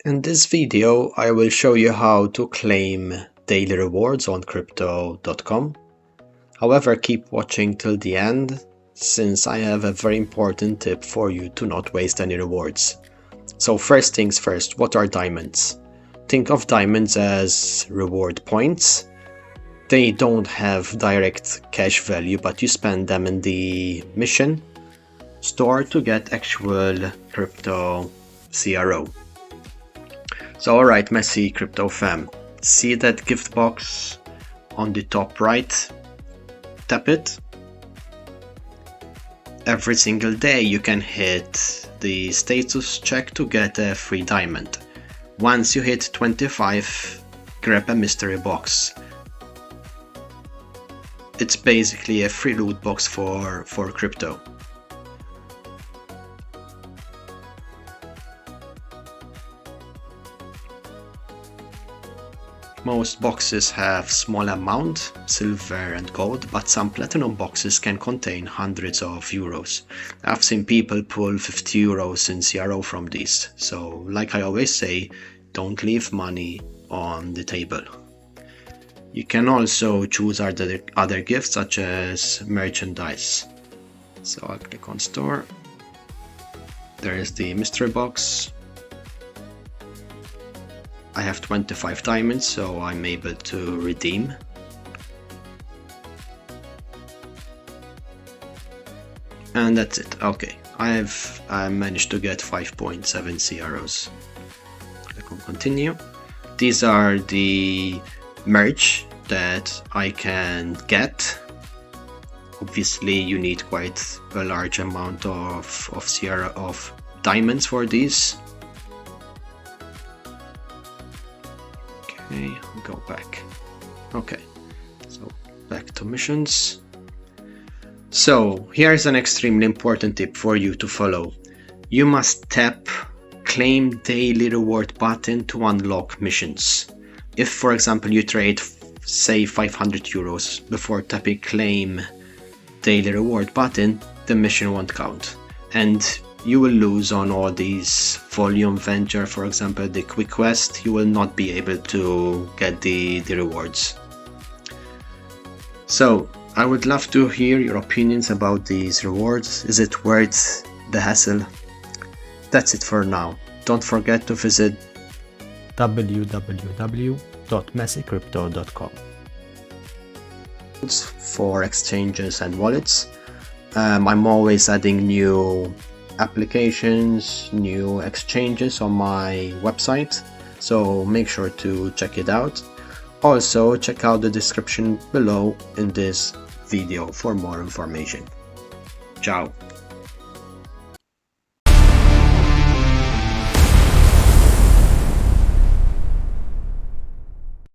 In this video, I will show you how to claim daily rewards on crypto.com. However, keep watching till the end, since I have a very important tip for you to not waste any rewards. So first things first, what are diamonds? Think of diamonds as reward points. They don't have direct cash value, but you spend them in the mission store to get actual crypto CRO. So alright, messy crypto fam, see that gift box on the top right? Tap it. Every single day you can hit the status check to get a free diamond. Once you hit 25, grab a mystery box. It's basically a free loot box for crypto. Most boxes have small amount, silver and gold, but some platinum boxes can contain hundreds of euros. I've seen people pull 50 euros in CRO from these, so like I always say, don't leave money on the table. You can also choose other gifts such as merchandise. So I'll click on store. There is the mystery box. I have 25 diamonds, so I'm able to redeem. And that's it. Okay, I managed to get 5.7 CROs. Click on continue. These are the merch that I can get. Obviously, you need quite a large amount of diamonds for these. Okay, go back. Okay, so back to missions. So here's an extremely important tip for you to follow. You must tap claim daily reward button to unlock missions. If, for example, you trade say 500 euros before tapping claim daily reward button, the mission won't count and you will lose on all these volume venture, for example the quick quest. You will not be able to get the rewards. So I would love to hear your opinions about these rewards. Is it worth the hassle? That's it for now. Don't forget to visit www.messycrypto.com for exchanges and wallets. I'm always adding new applications, new exchanges on my website, so make sure to check it out. Also check out the description below in this video for more information. Ciao.